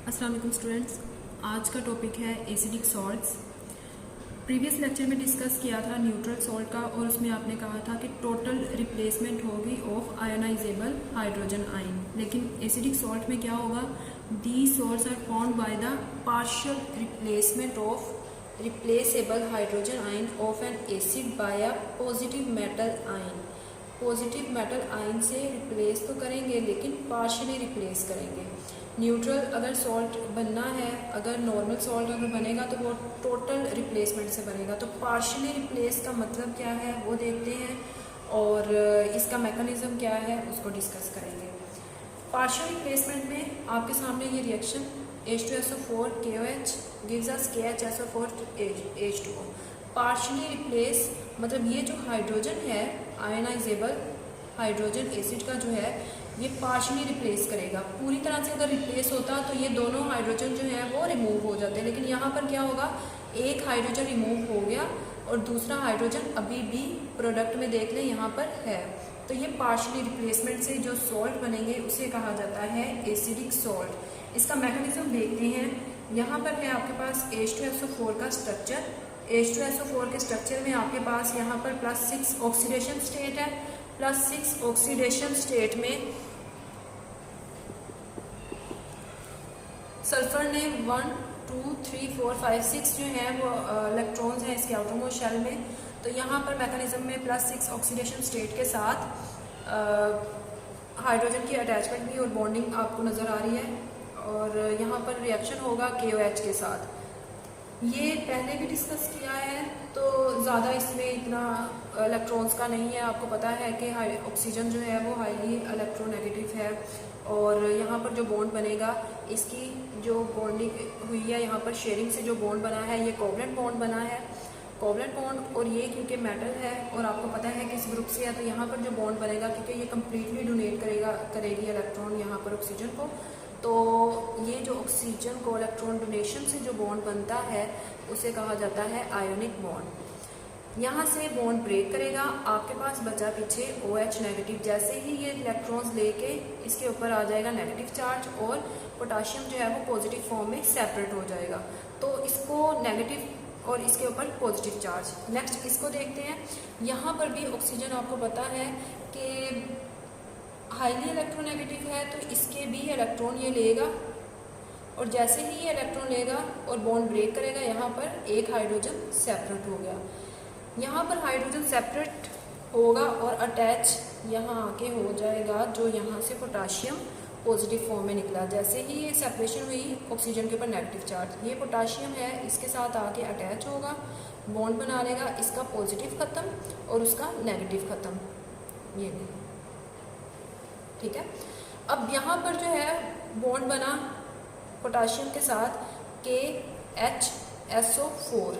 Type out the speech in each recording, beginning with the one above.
अस्सलाम वालेकुम स्टूडेंट्स। आज का टॉपिक है एसिडिक सॉल्ट्स। प्रीवियस लेक्चर में डिस्कस किया था न्यूट्रल सॉल्ट का और उसमें आपने कहा था कि टोटल रिप्लेसमेंट होगी ऑफ आयोनाइजेबल हाइड्रोजन आयन। लेकिन एसिडिक सॉल्ट में क्या होगा, the salts are found by the partial replacement of replaceable hydrogen ion of an acid by a positive metal ion. Positive metal ion से replace तो करेंगे लेकिन partially replace करेंगे। Neutral अगर सॉल्ट बनना है, अगर नॉर्मल सॉल्ट अगर बनेगा तो वो टोटल रिप्लेसमेंट से बनेगा। तो पार्शियली रिप्लेस का मतलब क्या है वो देखते हैं और इसका मैकेनिज्म क्या है उसको डिस्कस करेंगे। पार्शियल रिप्लेसमेंट में आपके सामने ये reaction H2SO4 KOH gives us KHSO4 H2O। Partially replace मतलब ये जो हाइड्रोजन है आयनाइजेबल हाइड्रोजन एसिड का जो है ये पार्शियली रिप्लेस करेगा। पूरी तरह से अगर रिप्लेस होता तो ये दोनों हाइड्रोजन जो है वो रिमूव हो जाते हैं, लेकिन यहाँ पर क्या होगा, एक हाइड्रोजन रिमूव हो गया और दूसरा हाइड्रोजन अभी भी प्रोडक्ट में देख लें यहाँ पर है। तो ये पार्शियली रिप्लेसमेंट से जो सॉल्ट बनेंगे उसे कहा जाता है एसिडिक सॉल्ट। इसका मैकेनिज्म देखते हैं। यहाँ पर है आपके पास H2SO4 का स्ट्रक्चर। H2SO4 के स्ट्रक्चर में आपके पास यहाँ पर +6 ऑक्सीडेशन स्टेट है। +6 ऑक्सीडेशन स्टेट में सल्फर ने 1 2 3 4 5 6 जो है वो इलेक्ट्रॉन्स हैं इसके आउटरमोस्ट शेल में। तो यहाँ पर मैकेनिज्म में +6 ऑक्सीडेशन स्टेट के साथ हाइड्रोजन की अटैचमेंट भी और बॉन्डिंग आपको नज़र आ रही है और यहाँ पर रिएक्शन होगा KOH के साथ। ये पहले भी डिस्कस किया है तो ज़्यादा इसमें इतना इलेक्ट्रॉन्स का नहीं है। आपको पता है कि ऑक्सीजन जो है वो हाईली इलेक्ट्रोनेगेटिव है और यहाँ पर जो बॉन्ड बनेगा इसकी जो बॉन्डिंग हुई है यहाँ पर शेयरिंग से जो बॉन्ड बना है ये कोवलेंट बॉन्ड बना है। कोवलेंट बॉन्ड और ये क्योंकि मेटल है और आपको पता है कि इस ग्रुप से है तो यहाँ पर जो बॉन्ड बनेगा क्योंकि ये कम्प्लीटली डोनेट करेगी इलेक्ट्रॉन यहाँ पर ऑक्सीजन को। तो ये जो ऑक्सीजन को इलेक्ट्रॉन डोनेशन से जो बॉन्ड बनता है उसे कहा जाता है आयोनिक बॉन्ड। यहाँ से बॉन्ड ब्रेक करेगा, आपके पास बचा पीछे OH नेगेटिव। जैसे ही ये इलेक्ट्रॉन्स लेके इसके ऊपर आ जाएगा नेगेटिव चार्ज और पोटाशियम जो है वो पॉजिटिव फॉर्म में सेपरेट हो जाएगा। तो इसको नेगेटिव और इसके ऊपर पॉजिटिव चार्ज। नेक्स्ट इसको देखते हैं। यहाँ पर भी ऑक्सीजन आपको पता है कि हाईली इलेक्ट्रोनेगेटिव है तो इसके भी इलेक्ट्रॉन ये लेगा और जैसे ही ये इलेक्ट्रॉन लेगा और बॉन्ड ब्रेक करेगा यहाँ पर एक हाइड्रोजन सेपरेट हो गया। यहाँ पर हाइड्रोजन सेपरेट होगा और अटैच यहाँ आके हो जाएगा जो यहाँ से पोटाशियम पॉजिटिव फॉर्म में निकला। जैसे ही ये सेपरेशन हुई ऑक्सीजन के ऊपर नेगेटिव चार्ज, ये पोटाशियम है इसके साथ आके अटैच होगा, बॉन्ड बना लेगा, इसका पॉजिटिव ख़त्म और उसका नेगेटिव ख़त्म, ये भी ठीक है। अब यहाँ पर जो है बॉन्ड बना पोटाशियम के साथ KHSO4।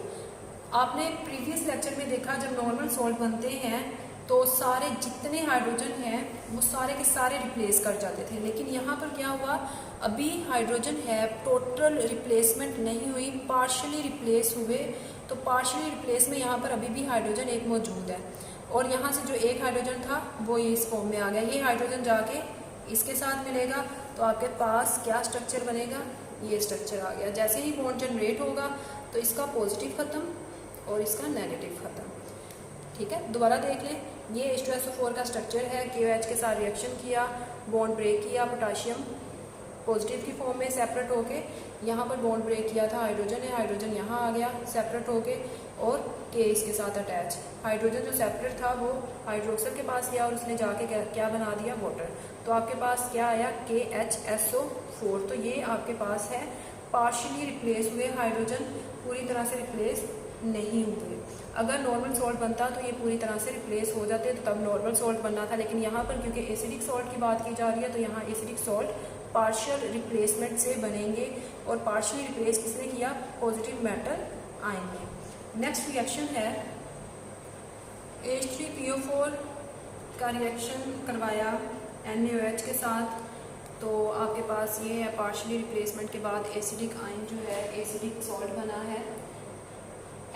आपने प्रीवियस लेक्चर में देखा जब नॉर्मल सॉल्ट बनते हैं तो सारे जितने हाइड्रोजन हैं वो सारे के सारे रिप्लेस कर जाते थे, लेकिन यहाँ पर क्या हुआ, अभी हाइड्रोजन है, टोटल रिप्लेसमेंट नहीं हुई, पार्शियली रिप्लेस हुए। तो पार्शियली रिप्लेस में यहाँ पर अभी भी हाइड्रोजन एक मौजूद है और यहाँ से जो एक हाइड्रोजन था वो ये इस फॉर्म में आ गया। ये हाइड्रोजन जाके इसके साथ मिलेगा तो आपके पास क्या स्ट्रक्चर बनेगा, ये स्ट्रक्चर आ गया। जैसे ही बॉन्ड जनरेट होगा तो इसका पॉजिटिव ख़त्म और इसका नेगेटिव ख़त्म, ठीक है। दोबारा देख लें, ये H2SO4 का स्ट्रक्चर है, KOH के साथ रिएक्शन किया, बॉन्ड ब्रेक किया, पोटाशियम पॉजिटिव की फॉर्म में सेपरेट होके यहाँ पर बॉन्ड ब्रेक किया था, हाइड्रोजन है, हाइड्रोजन यहाँ आ गया सेपरेट होके और K इसके साथ अटैच। हाइड्रोजन जो सेपरेट था वो हाइड्रोक्साइड के पास गया और उसने जाके क्या बना दिया, वाटर। तो आपके पास क्या आया, KHSO4। तो ये आपके पास है पार्शियली रिप्लेस हुए हाइड्रोजन, पूरी तरह से रिप्लेस नहीं हुए। अगर नॉर्मल सॉल्ट बनता तो ये पूरी तरह से रिप्लेस हो जाते तो तब नॉर्मल सॉल्ट बनना था, लेकिन यहाँ पर क्योंकि एसिडिक सॉल्ट की बात की जा रही है तो यहाँ एसिडिक सॉल्ट पार्शियल रिप्लेसमेंट से बनेंगे और पार्शियली रिप्लेस किसने किया, पॉजिटिव मेटल आयन ने। नेक्स्ट रिएक्शन है H3PO4 का रिएक्शन करवाया NaOH के साथ। तो आपके पास ये है पार्शियली रिप्लेसमेंट के बाद एसिडिक आयन जो है एसिडिक सॉल्ट बना है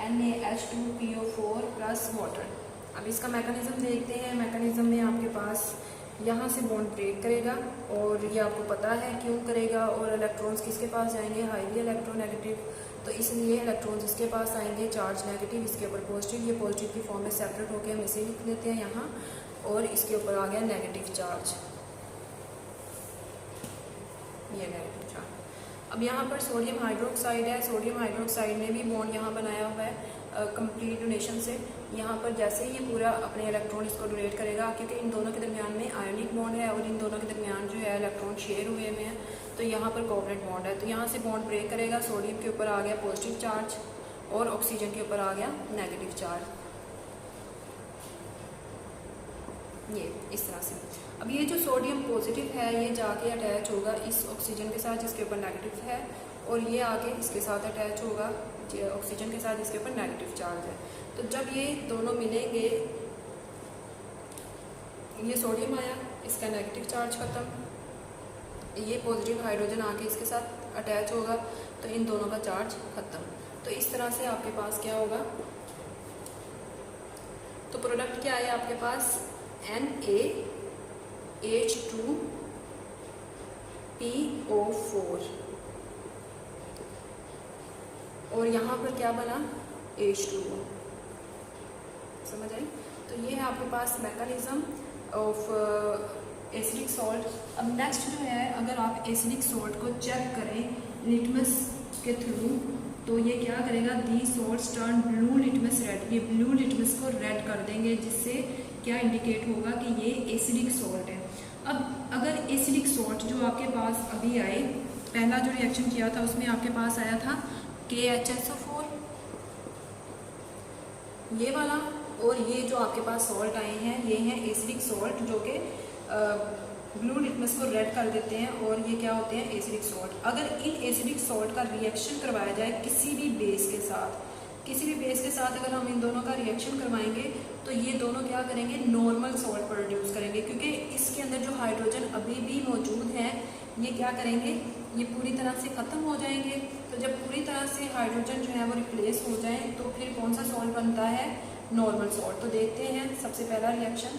NaH2PO4 प्लस वाटर। अब इसका मैकेनिज्म देखते हैं। मैकेनिज्म में आपके पास यहाँ से बॉन्ड ब्रेक करेगा, और ये आपको पता है क्यों करेगा। और इलेक्ट्रॉन्स किसके पास जाएंगे, हाईली इलेक्ट्रोनेगेटिव, तो इसलिए इलेक्ट्रॉन्स इसके पास आएंगे, चार्ज नेगेटिव, इसके ऊपर पॉजिटिव, ये पॉजिटिव की फॉर्म में सेपरेट होकर हम इसे लिख लेते हैं यहाँ, और इसके ऊपर आ गया नेगेटिव चार्ज, ये नेगेटिव चार्ज। अब यहाँ पर सोडियम हाइड्रोक्साइड है, सोडियम हाइड्रोक्साइड ने भी बॉन्ड यहाँ बनाया हुआ है कंप्लीट डोनेशन से। यहाँ पर जैसे ही ये पूरा अपने इलेक्ट्रॉन इसको डोनेट करेगा, क्योंकि इन दोनों के दरमियान में आयोनिक बॉन्ड है और इन दोनों के दरमियान जो है इलेक्ट्रॉन शेयर हुए में है, तो यहाँ पर कोवलेंट बॉन्ड है, तो यहाँ से बॉन्ड ब्रेक करेगा, सोडियम के ऊपर आ गया पॉजिटिव चार्ज और ऑक्सीजन के ऊपर आ गया नेगेटिव चार्ज, ये इस तरह से। अब ये जो सोडियम पॉजिटिव है ये जाके अटैच होगा इस ऑक्सीजन के साथ जिसके ऊपर नेगेटिव है, और ये आके इसके साथ अटैच होगा ऑक्सीजन के साथ जिसके ऊपर नेगेटिव चार्ज है। तो जब ये दोनों मिलेंगे, ये सोडियम आया, इसका नेगेटिव चार्ज खत्म, ये पॉजिटिव हाइड्रोजन आके इसके साथ अटैच होगा, तो इन दोनों का चार्ज खत्म। तो इस तरह से आपके पास क्या होगा, तो प्रोडक्ट क्या है आपके पास, NaH2PO4, और यहाँ पर क्या बना, H2O, समझ आई। तो ये है आपके पास मैकेनिज्म ऑफ एसिडिक सॉल्ट। अब नेक्स्ट जो है, अगर आप एसिडिक सॉल्ट को चेक करें लिटमस के थ्रू, तो ये क्या करेगा, the salts turn blue litmus red, ये ब्लू लिटमस को रेड कर देंगे, जिससे क्या इंडिकेट होगा कि ये एसिडिक सॉल्ट है। अब अगर एसिडिक सॉल्ट जो आपके पास अभी आए, पहला जो रिएक्शन किया था उसमें आपके पास आया था KHSO4, ये वाला, और ये जो आपके पास सॉल्ट आए हैं ये हैं एसिडिक सॉल्ट, जो कि ब्लू लिटमस को रेड कर देते हैं, और ये क्या होते हैं, एसिडिक सॉल्ट। अगर इन एसिडिक सॉल्ट का रिएक्शन करवाया जाए किसी भी बेस के साथ, किसी भी बेस के साथ अगर हम इन दोनों का रिएक्शन करवाएंगे, तो ये दोनों क्या करेंगे, नॉर्मल सॉल्ट प्रोड्यूस करेंगे, क्योंकि इसके अंदर जो हाइड्रोजन अभी भी मौजूद हैं ये क्या करेंगे, ये पूरी तरह से ख़त्म हो जाएंगे। तो जब पूरी तरह से हाइड्रोजन जो है वो रिप्लेस हो जाए, तो फिर कौन सा सॉल्ट बनता है, नॉर्मल सॉल्ट। तो देखते हैं सबसे पहला रिएक्शन,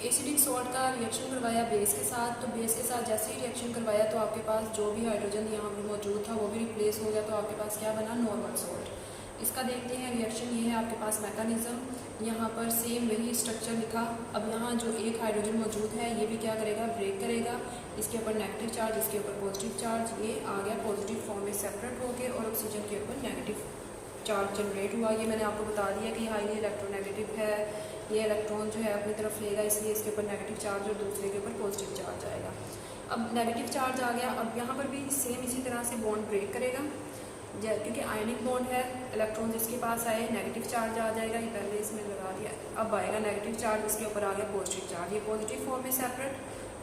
एसिडिक सॉल्ट का रिएक्शन करवाया बेस के साथ, तो बेस के साथ जैसे ही रिएक्शन करवाया तो आपके पास जो भी हाइड्रोजन यहाँ पर मौजूद था वो भी रिप्लेस हो गया, तो आपके पास क्या बना, नॉर्मल सॉल्ट। इसका देखते हैं रिएक्शन, ये है आपके पास मैकेनिज्म, यहाँ पर सेम वही स्ट्रक्चर लिखा। अब यहाँ जो एक हाइड्रोजन मौजूद है ये भी क्या करेगा, ब्रेक करेगा, इसके ऊपर नेगेटिव चार्ज, इसके ऊपर पॉजिटिव चार्ज, ये आ गया पॉजिटिव फॉर्म में सेपरेट होके, और ऑक्सीजन के ऊपर नेगेटिव चार्ज जनरेट हुआ। ये मैंने आपको बता दिया कि हाईली इलेक्ट्रोनेगेटिव है, ये इलेक्ट्रॉन जो है अपनी तरफ लेगा, इसलिए इसके ऊपर नेगेटिव चार्ज और दूसरे के ऊपर पॉजिटिव चार्ज आएगा। अब नेगेटिव चार्ज आ गया, अब यहाँ पर भी सेम इसी तरह से बॉन्ड ब्रेक करेगा, क्योंकि आयनिक बॉन्ड है, इलेक्ट्रॉन जिसके पास आए नेगेटिव चार्ज आ जाएगा, ये पहले इसमें लगा दिया, अब आएगा नेगेटिव चार्ज, इसके ऊपर आ गया पॉजिटिव चार्ज, ये पॉजिटिव फॉर्म में सेपरेट,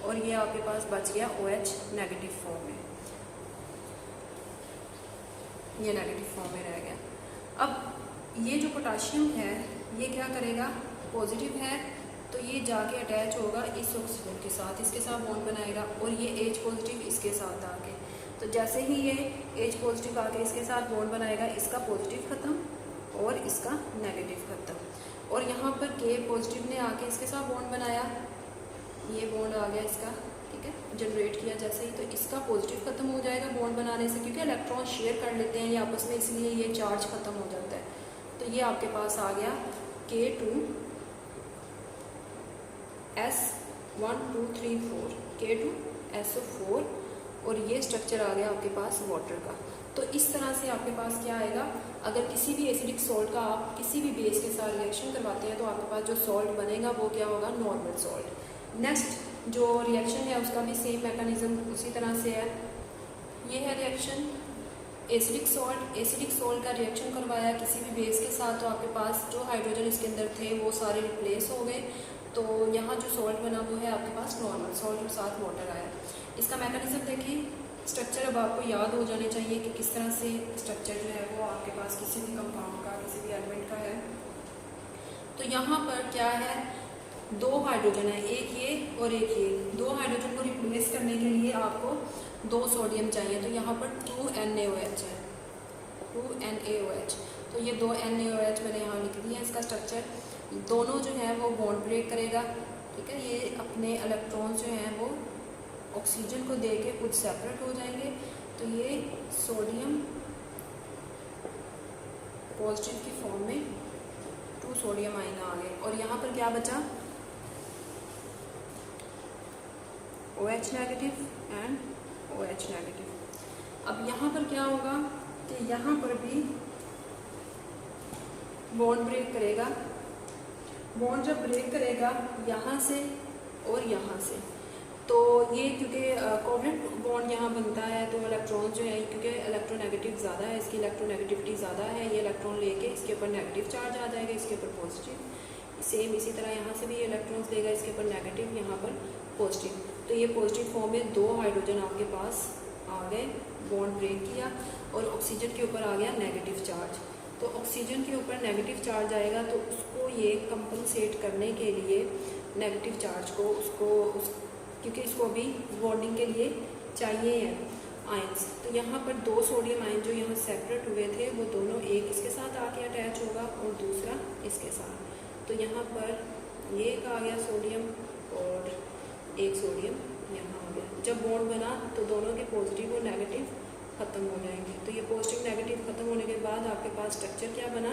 और ये आपके पास बच गया OH नेगेटिव फॉर्म में, ये नेगेटिव फॉर्म में रह गया। अब ये जो पोटाशियम है ये क्या करेगा, पॉजिटिव है, तो ये जाके अटैच होगा इस ऑक्सीजन के साथ, इसके साथ बॉन्ड बनाएगा, और ये H पॉजिटिव इसके साथ आके, तो जैसे ही ये H पॉजिटिव आके इसके साथ बॉन्ड बनाएगा, इसका पॉजिटिव खत्म और इसका नेगेटिव खत्म, और यहाँ पर K पॉजिटिव ने आके इसके साथ बॉन्ड बनाया, ये बॉन्ड आ गया इसका, ठीक है, जनरेट किया जैसे ही, तो इसका पॉजिटिव खत्म हो जाएगा बॉन्ड बनाने से, क्योंकि इलेक्ट्रॉन शेयर कर लेते हैं ये आपस में, इसलिए ये चार्ज खत्म हो जाता है। तो ये आपके पास आ गया K2S1234, K2SO4, और ये स्ट्रक्चर आ गया आपके पास वाटर का। तो इस तरह से आपके पास क्या आएगा, अगर किसी भी एसिडिक सॉल्ट का आप किसी भी बेस के साथ रिएक्शन करवाते हैं, तो आपके पास जो सॉल्ट बनेगा वो क्या होगा, नॉर्मल सॉल्ट। नेक्स्ट जो रिएक्शन है उसका भी सेम मैकेनिज्म उसी तरह से है, ये है रिएक्शन, एसिडिक सॉल्ट का रिएक्शन करवाया किसी भी बेस के साथ, तो आपके पास जो हाइड्रोजन इसके अंदर थे वो सारे रिप्लेस हो गए, तो यहाँ जो सॉल्ट बना वो है आपके पास नॉर्मल सॉल्ट, और साथ वाटर आया। इसका मैकेनिज्म देखिए, स्ट्रक्चर अब आपको याद हो जाने चाहिए कि किस तरह से स्ट्रक्चर जो है वो आपके पास किसी भी कंपाउंड का, किसी भी एलिमेंट का है। तो यहाँ पर क्या है, दो हाइड्रोजन है, एक ये और एक ये, दो हाइड्रोजन को रिप्लेस करने के लिए आपको 2 सोडियम चाहिए, तो यहाँ पर 2NaOH है, 2NaOH, तो ये 2NaOH मैंने यहाँ लिख दिया है इसका स्ट्रक्चर। दोनों जो है वो बॉन्ड ब्रेक करेगा, ठीक है। ये अपने इलेक्ट्रॉन्स जो हैं वो ऑक्सीजन को दे के कुछ सेपरेट हो जाएंगे। तो ये सोडियम पॉजिटिव की फॉर्म में 2 सोडियम आयन आ गए। और यहाँ पर क्या बचा, OH negative and OH negative. अब यहाँ पर क्या होगा कि यहाँ पर भी बॉन्ड ब्रेक करेगा। बॉन्ड जब ब्रेक करेगा यहाँ से और यहाँ से, तो ये क्योंकि कोवलेंट बॉन्ड यहाँ बनता है तो इलेक्ट्रॉन जो है, क्योंकि इलेक्ट्रोनेगेटिव ज़्यादा है, इसकी इलेक्ट्रोनेगेटिविटी ज़्यादा है, ये इलेक्ट्रॉन लेके इसके ऊपर नेगेटिव चार्ज आ जाएगा, इसके ऊपर पॉजिटिव। सेम इसी तरह यहाँ से भी इलेक्ट्रॉन्स देगा, इसके ऊपर नेगेटिव, यहाँ पर पॉजिटिव। तो ये पॉजिटिव फॉर्म में 2 हाइड्रोजन आपके पास आ गए, बॉन्ड ब्रेक किया और ऑक्सीजन के ऊपर आ गया नेगेटिव चार्ज। तो ऑक्सीजन के ऊपर नेगेटिव चार्ज आएगा तो उसको ये कंपनसेट करने के लिए नेगेटिव चार्ज को क्योंकि इसको अभी बॉन्डिंग के लिए चाहिए है आयंस। तो यहाँ पर 2 सोडियम आयन जो यहाँ सेपरेट हुए थे वो दोनों, एक इसके साथ आके अटैच होगा और दूसरा इसके साथ। तो यहाँ पर ये एक आ गया सोडियम और एक सोडियम यहाँ आ गया। जब बॉन्ड बना तो दोनों के पॉजिटिव और नेगेटिव ख़त्म हो जाएंगे। तो ये पॉजिटिव नेगेटिव ख़त्म होने के बाद आपके पास स्ट्रक्चर क्या बना,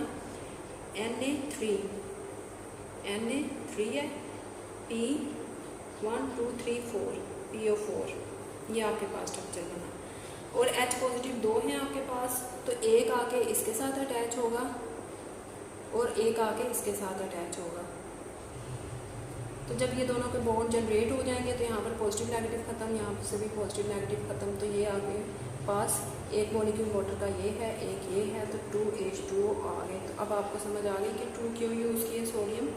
Na3 है, P1 2 3 4 PO4, ये आपके पास स्ट्रक्चर बना। और H पॉजिटिव 2 हैं आपके पास, तो एक आके इसके साथ अटैच होगा और एक आके इसके साथ अटैच होगा। तो जब ये दोनों के बॉन्ड जनरेट हो जाएंगे तो यहाँ पर पॉजिटिव नेगेटिव ख़त्म, यहाँ से भी पॉजिटिव नेगेटिव ख़त्म। तो ये आपके पास एक मॉलिक्यूल वाटर का ये है, एक ये है, तो 2H2O आ गए। तो अब आपको समझ आ गई कि 2 क्यों यूज़ किए सोडियम,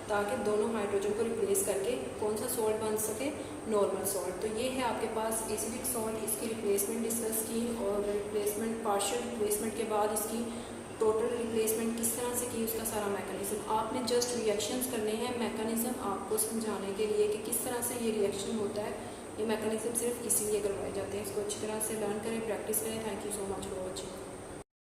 ताकि दोनों हाइड्रोजन को रिप्लेस करके कौन सा सॉल्ट बन सके, नॉर्मल सॉल्ट। तो ये है आपके पास एसिडिक सॉल्ट, इसकी रिप्लेसमेंट डिस्कस की और रिप्लेसमेंट, पार्शियल रिप्लेसमेंट के बाद इसकी टोटल रिप्लेसमेंट किस तरह से की, उसका सारा मैकेनिज्म। आपने जस्ट रिएक्शंस करने हैं, मैकेनिज्म आपको समझाने के लिए कि किस तरह से ये रिएक्शन होता है। ये मैकेनिज्म सिर्फ इसीलिए करवाए जाते हैं। इसको अच्छी तरह से लर्न करें, प्रैक्टिस करें। Thank you so much for watching.